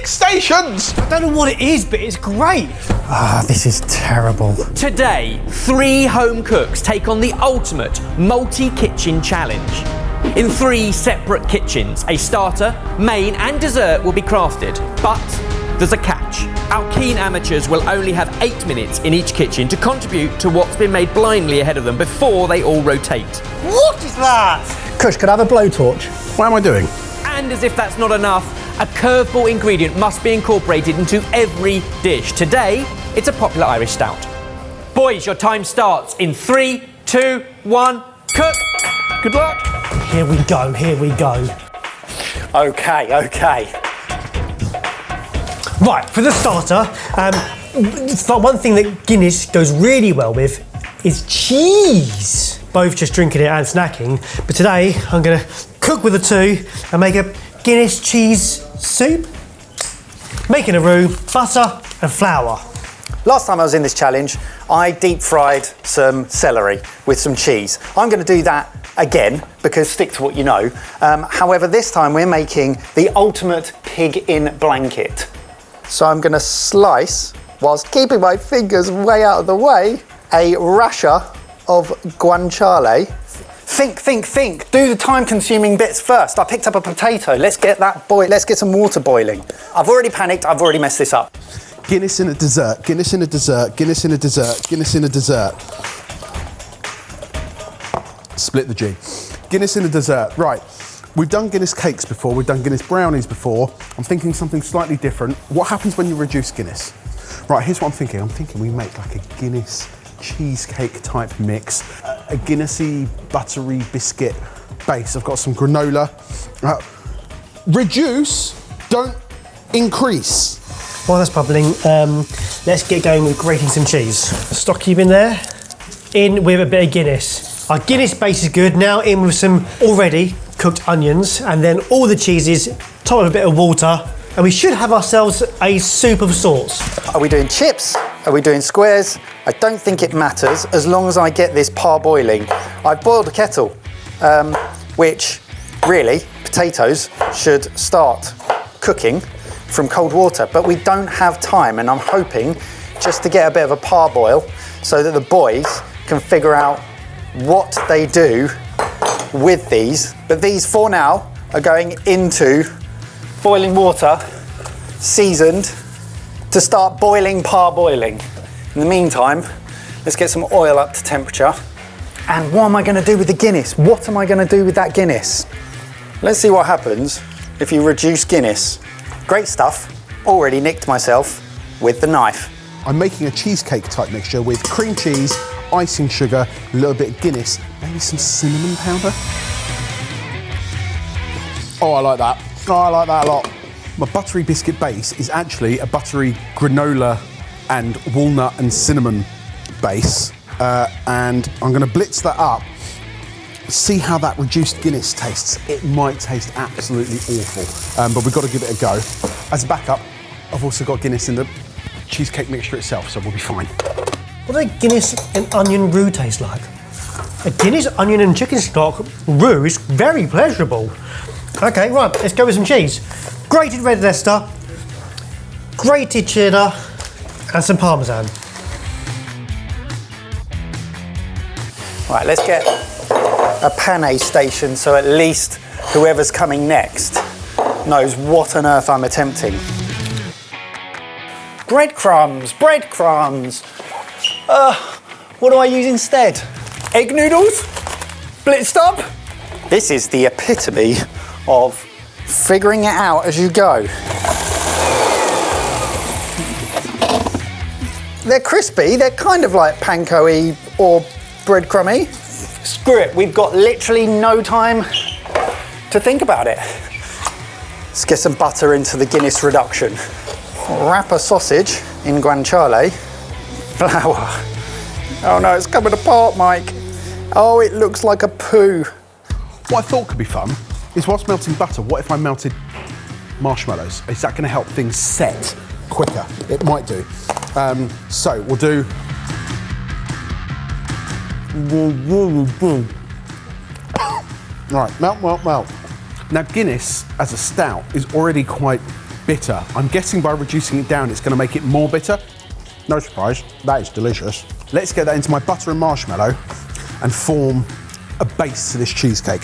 6 stations! I don't know what it is, but it's great. This is terrible. Today, 3 home cooks take on the ultimate multi-kitchen challenge. In 3 separate kitchens, a starter, main and dessert will be crafted, but there's a catch. Our keen amateurs will only have 8 minutes in each kitchen to contribute to what's been made blindly ahead of them before they all rotate. What is that? Kush, could I have a blowtorch? What am I doing? And as if that's not enough, a curveball ingredient must be incorporated into every dish. Today, it's a popular Irish stout. Boys, your time starts in 3, 2, 1, cook! Good luck. Here we go, here we go. Okay. Right, for the starter, one thing that Guinness goes really well with is cheese. Both just drinking it and snacking, but today I'm going to cook with the 2 and make a Guinness cheese soup. Making a roux, butter and flour. Last time I was in this challenge, I deep fried some celery with some cheese. I'm going to do that again because stick to what you know. However, this time we're making the ultimate pig in blanket. So I'm going to slice, whilst keeping my fingers way out of the way, a rasher of guanciale. Think. Do the time-consuming bits first. I picked up a potato. Let's get that let's get some water boiling. I've already panicked. I've already messed this up. Guinness in a dessert, Guinness in a dessert, Guinness in a dessert, Guinness in a dessert. Split the G. Guinness in a dessert. Right. We've done Guinness cakes before. We've done Guinness brownies before. I'm thinking something slightly different. What happens when you reduce Guinness? Right, here's what I'm thinking. I'm thinking we make like a Guinness cheesecake type mix, a Guinnessy buttery biscuit base. I've got some granola. Reduce, don't increase. While that's bubbling, let's get going with grating some cheese. Stock cube in there, in with a bit of Guinness. Our Guinness base is good, now in with some already cooked onions, and then all the cheeses, top of a bit of water, and we should have ourselves a soup of sorts. Are we doing chips? Are we doing squares? I don't think it matters as long as I get this parboiling. I've boiled a kettle, which really, potatoes should start cooking from cold water, but we don't have time, and I'm hoping just to get a bit of a parboil so that the boys can figure out what they do with these. But these for now are going into boiling water, seasoned, to start boiling, parboiling. In the meantime, let's get some oil up to temperature. And what am I going to do with the Guinness? What am I going to do with that Guinness? Let's see what happens if you reduce Guinness. Great stuff. Already nicked myself with the knife. I'm making a cheesecake type mixture with cream cheese, icing sugar, a little bit of Guinness, maybe some cinnamon powder. Oh, I like that. Oh, I like that a lot. My buttery biscuit base is actually a buttery granola and walnut and cinnamon base. And I'm going to blitz that up, see how that reduced Guinness tastes. It might taste absolutely awful, but we've got to give it a go. As a backup, I've also got Guinness in the cheesecake mixture itself, so we'll be fine. What does a Guinness and onion roux taste like? A Guinness, onion and chicken stock roux is very pleasurable. Okay, right, let's go with some cheese. Grated red Leicester, grated cheddar, and some Parmesan. Right, let's get a pane station so at least whoever's coming next knows what on earth I'm attempting. Breadcrumbs. What do I use instead? Egg noodles? Blitzed up? This is the epitome of figuring it out as you go. They're crispy, they're kind of like panko-y or breadcrumby. Screw it, we've got literally no time to think about it. Let's get some butter into the Guinness reduction. Wrap a sausage in guanciale. Flour. Oh no, it's coming apart, Mike. Oh, it looks like a poo. What I thought could be fun is whilst melting butter, what if I melted marshmallows? Is that going to help things set quicker? It might do. So we'll do. Right, melt. Now Guinness as a stout is already quite bitter. I'm guessing by reducing it down, it's going to make it more bitter. No surprise, that is delicious. Let's get that into my butter and marshmallow and form a base to this cheesecake.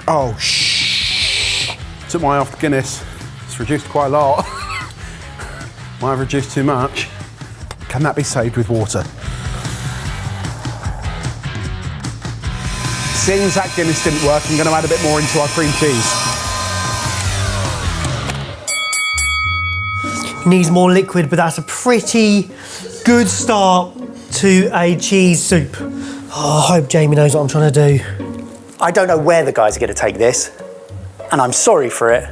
Oh, shh. Took my eye off the Guinness. It's reduced quite a lot. Might have reduced too much. Can that be saved with water? Seeing as that Guinness didn't work, I'm going to add a bit more into our cream cheese. Needs more liquid, but that's a pretty good start to a cheese soup. Oh, I hope Jamie knows what I'm trying to do. I don't know where the guys are going to take this, and I'm sorry for it,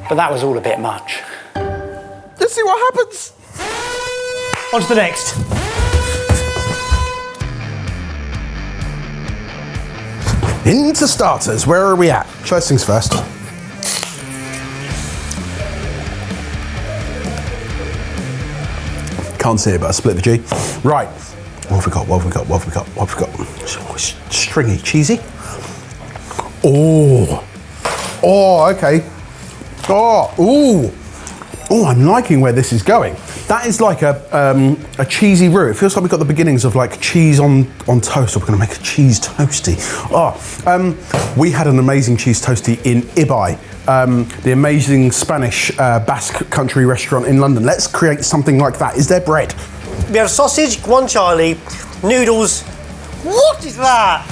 but that was all a bit much. Let's see what happens. On to the next. Into starters, where are we at? First things first. Can't see it, but I split the G. Right, what have we got, what have we got, what have we got, what have we got? It's stringy, cheesy. Oh, okay. Oh, I'm liking where this is going. That is like a cheesy roux. It feels like we've got the beginnings of like cheese on toast, or we're gonna make a cheese toasty. We had an amazing cheese toasty in Ibai, the amazing Spanish Basque country restaurant in London. Let's create something like that. Is there bread? We have sausage, guanciale, noodles. What is that?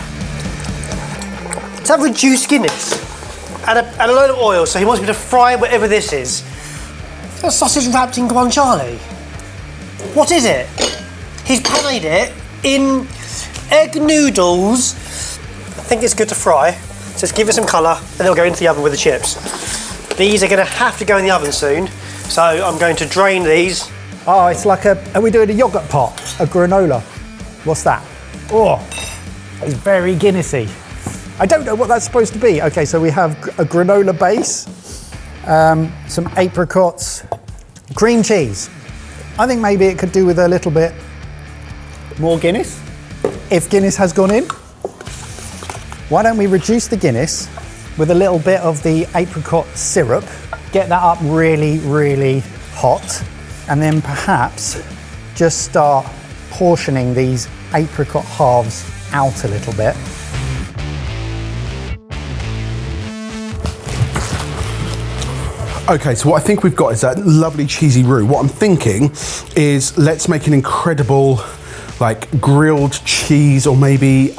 Let's have reduced Guinness and a load of oil, so he wants me to fry whatever this is. A sausage wrapped in guanciale. What is it? He's panied it in egg noodles. I think it's good to fry. So let's give it some colour and it'll go into the oven with the chips. These are going to have to go in the oven soon, so I'm going to drain these. Oh, it's like are we doing a yoghurt pot? A granola? What's that? Oh, it's very Guinnessy. I don't know what that's supposed to be. Okay, so we have a granola base, some apricots, cream cheese. I think maybe it could do with a little bit more Guinness, if Guinness has gone in. Why don't we reduce the Guinness with a little bit of the apricot syrup, get that up really, really hot, and then perhaps just start portioning these apricot halves out a little bit. Okay, so what I think we've got is that lovely cheesy roux. What I'm thinking is let's make an incredible, like, grilled cheese, or maybe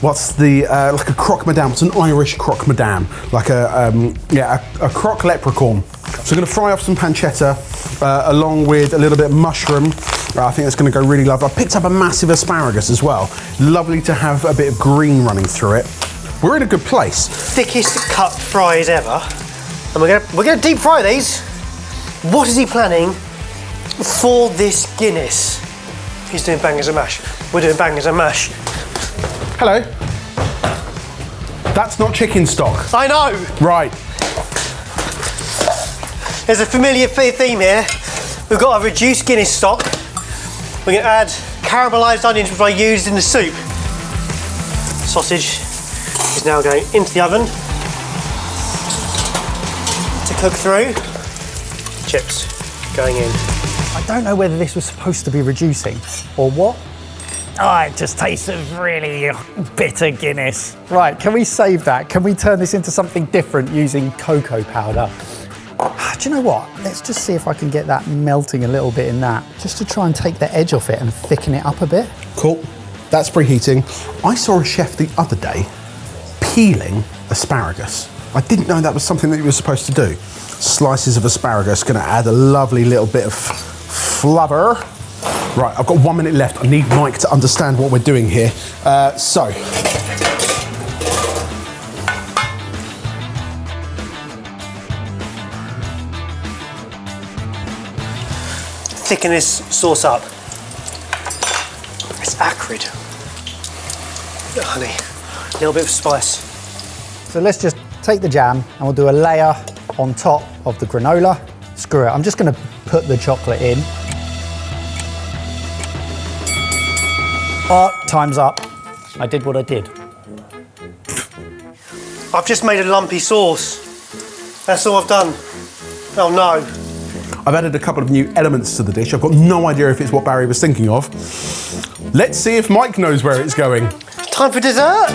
what's the like a croque madame? It's an Irish croque madame, like a croque leprechaun. So I'm going to fry off some pancetta along with a little bit of mushroom. I think that's going to go really lovely. I picked up a massive asparagus as well. Lovely to have a bit of green running through it. We're in a good place. Thickest cut fries ever. And we're gonna deep fry these. What is he planning for this Guinness? He's doing bangers and mash. We're doing bangers and mash. Hello. That's not chicken stock. I know. Right. There's a familiar theme here. We've got a reduced Guinness stock. We're gonna add caramelised onions, which I used in the soup. Sausage is now going into the oven to cook through. Chips going in. I don't know whether this was supposed to be reducing or what. Oh, it just tastes of really bitter Guinness. Right, can we save that? Can we turn this into something different using cocoa powder? Do you know what? Let's just see if I can get that melting a little bit in that, just to try and take the edge off it and thicken it up a bit. Cool. That's preheating. I saw a chef the other day peeling asparagus. I didn't know that was something that you were supposed to do. Slices of asparagus, gonna add a lovely little bit of flavour. Right, I've got 1 minute left. I need Mike to understand what we're doing here. Thicken this sauce up. It's acrid. Honey, a little bit of spice. So let's just take the jam and we'll do a layer on top of the granola. Screw it, I'm just gonna put the chocolate in. Oh, time's up. I did what I did. I've just made a lumpy sauce. That's all I've done. Oh no. I've added a couple of new elements to the dish. I've got no idea if it's what Barry was thinking of. Let's see if Mike knows where it's going. Time for dessert.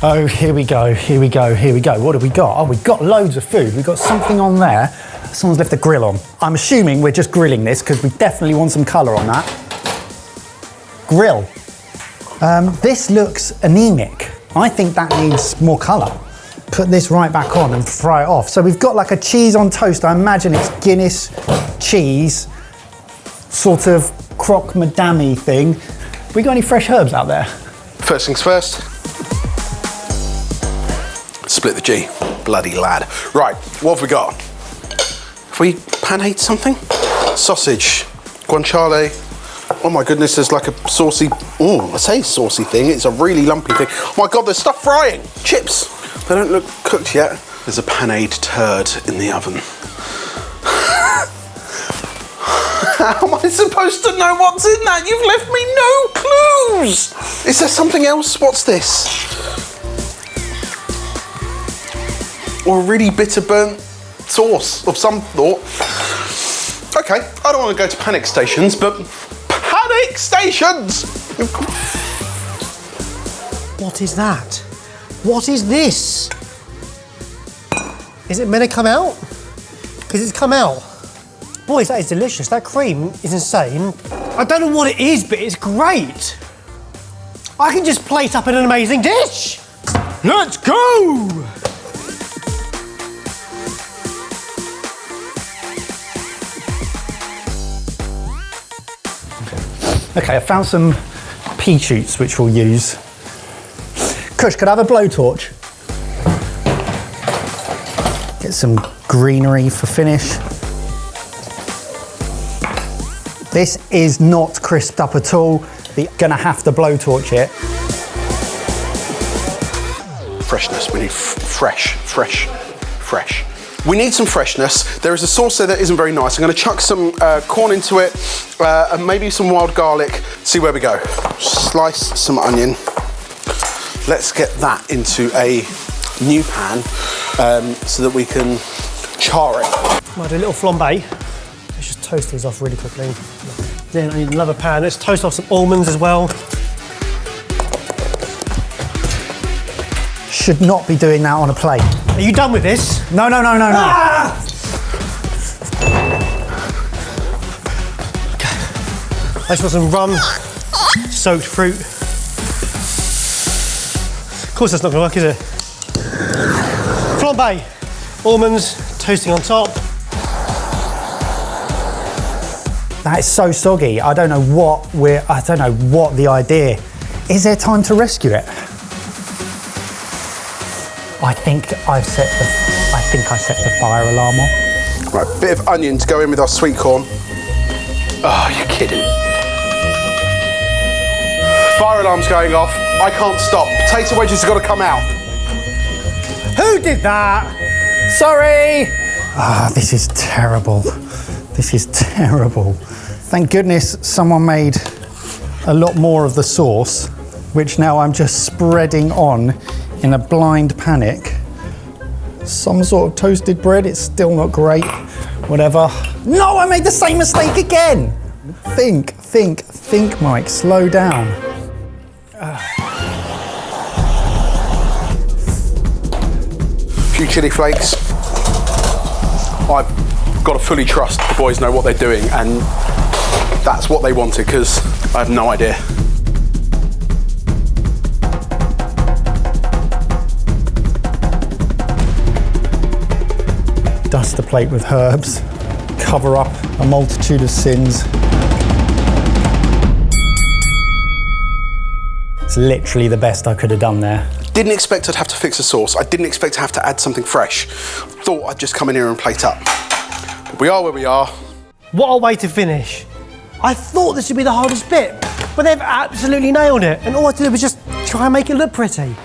Oh, here we go, here we go, here we go. What have we got? Oh, we've got loads of food. We've got something on there. Someone's left the grill on. I'm assuming we're just grilling this because we definitely want some colour on that. Grill. This looks anemic. I think that needs more colour. Put this right back on and fry it off. So we've got like a cheese on toast. I imagine it's Guinness cheese, sort of croque madame thing. We got any fresh herbs out there? First things first. Split the G. Bloody lad. Right, what have we got? Have we panade something? Sausage. Guanciale. Oh my goodness, there's like a saucy, I say saucy thing, it's a really lumpy thing. Oh my God, there's stuff frying. Chips. They don't look cooked yet. There's a panade turd in the oven. How am I supposed to know what's in that? You've left me no clues. Is there something else? What's this? Or a really bitter burnt sauce of some sort. Okay, I don't want to go to panic stations, but panic stations! What is that? What is this? Is it meant to come out? Because it's come out. Boys, that is delicious. That cream is insane. I don't know what it is, but it's great. I can just plate up an amazing dish. Let's go! Okay, I found some pea shoots which we'll use. Kush, could I have a blowtorch? Get some greenery for finish. This is not crisped up at all. We're gonna have to blowtorch it. Freshness, we need fresh. We need some freshness. There is a sauce there that isn't very nice. I'm gonna chuck some corn into it and maybe some wild garlic. See where we go. Slice some onion. Let's get that into a new pan so that we can char it. I'll do a little flambe. Let's just toast these off really quickly. Then I need another pan. Let's toast off some almonds as well. Should not be doing that on a plate. Are you done with this? No. Ah! I just want some rum, soaked fruit. Of course that's not gonna work, is it? Flambe, almonds, toasting on top. That is so soggy. I don't know what the idea. Is there time to rescue it? I think I set the fire alarm off. Right, bit of onion to go in with our sweet corn. Oh, you're kidding. Fire alarm's going off. I can't stop. Potato wedges have got to come out. Who did that? Sorry! This is terrible. This is terrible. Thank goodness someone made a lot more of the sauce, which now I'm just spreading on in a blind panic. Some sort of toasted bread, it's still not great. Whatever. No, I made the same mistake again! Think, Mike, slow down. Few chili flakes. I've got to fully trust the boys know what they're doing, and that's what they wanted, because I have no idea. Dust the plate with herbs, cover up a multitude of sins. It's literally the best I could have done there. Didn't expect I'd have to fix a sauce. I didn't expect to have to add something fresh. Thought I'd just come in here and plate up. But we are where we are. What a way to finish. I thought this would be the hardest bit, but they've absolutely nailed it. And all I had to do was just try and make it look pretty.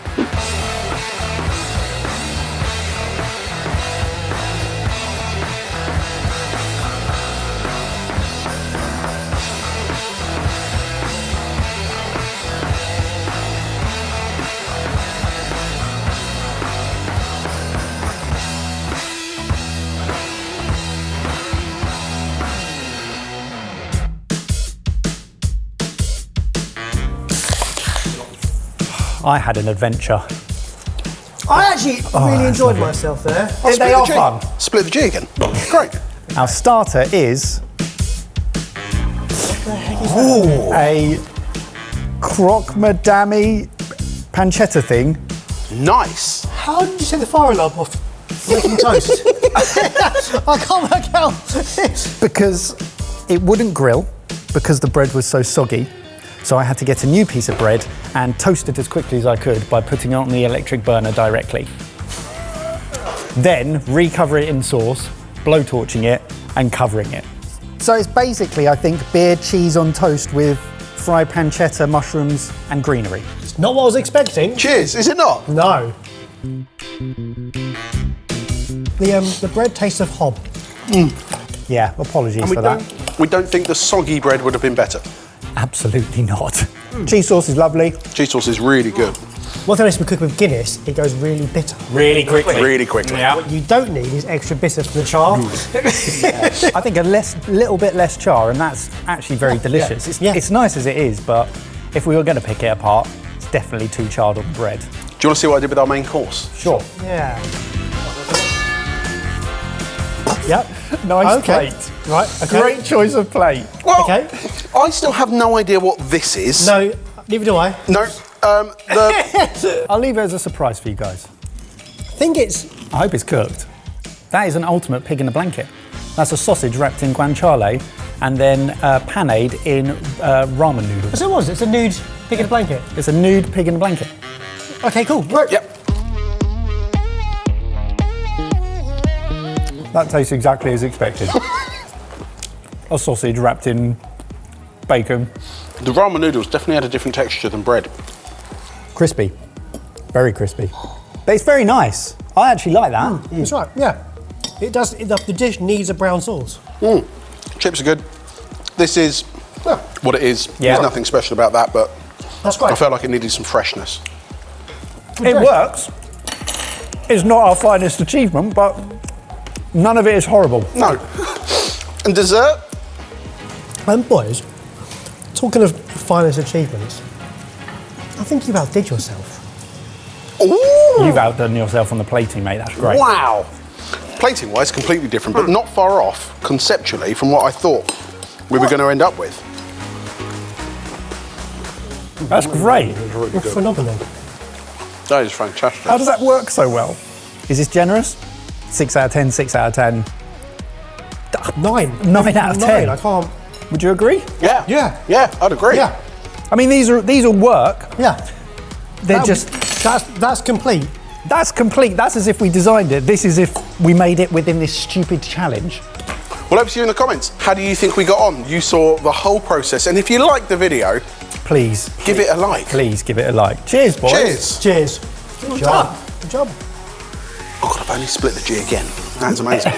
I had an adventure. I actually really enjoyed myself there. They are fun. Split the G again. Great. Our starter is a croque madame pancetta thing. Nice. How did you set the fire alarm off making toast? I can't work out. Because it wouldn't grill because the bread was so soggy. So I had to get a new piece of bread and toast it as quickly as I could by putting it on the electric burner directly. Then recover it in sauce, blowtorching it and covering it. So it's basically, I think, beer cheese on toast with fried pancetta, mushrooms and greenery. It's not what I was expecting. Cheers. Is it not? No. The bread tastes of hob. Yeah, apologies And for that. we don't think the soggy bread would have been better. Absolutely not. Cheese sauce is lovely. Cheese sauce is really good. One thing is we cook with Guinness, it goes really bitter. Really quickly. Really quickly. Yeah. What you don't need is extra bitter for the char. I think a little bit less char, and that's actually very delicious. It's nice as it is, but if we were going to pick it apart, it's definitely too charred on the bread. Do you want to see what I did with our main course? Sure. Yeah. Yep. Nice Okay. plate. Right, okay. Great choice of plate. Well, Okay. I still have no idea what this is. No, neither do I. No. I'll leave it as a surprise for you guys. I think it's... I hope it's cooked. That is an ultimate pig in a blanket. That's a sausage wrapped in guanciale and then panade in ramen noodles. So it was, it's a nude pig in a blanket. It's a nude pig in a blanket. Okay, cool. Right. Yep. That tastes exactly as expected. A sausage wrapped in bacon. The ramen noodles definitely had a different texture than bread. Crispy. Very crispy. But it's very nice. I actually like that. That's right, yeah. It does, the dish needs a brown sauce. Chips are good. This is what it is. Yeah. There's nothing special about that, but That's great. I felt like it needed some freshness. It works. It's not our finest achievement, but none of it is horrible. No. And dessert? Boys, talking of finest achievements, I think you've outdid yourself. Ooh! You've outdone yourself on the plating, mate. That's great. Wow. Plating-wise, completely different, but not far off, conceptually, from what I thought we were going to end up with. That's great. Really You're good. phenomenal. That is fantastic. How does that work so well? Is this generous? 6 out of 10, 6 out of 10. 9. 9 out of 10. I can't. Would you agree? Yeah. Yeah. Yeah, I'd agree. Yeah. I mean, these will work. Yeah. They're That's complete. that's complete. That's as if we designed it. This is if we made it within this stupid challenge. Well, over to you in the comments. How do you think we got on? You saw the whole process, and if you liked the video, Please, give it a like. please give it a like. Cheers, boys. Cheers. Cheers. Good job. Good job. Oh God, I've only split the G again. That's amazing.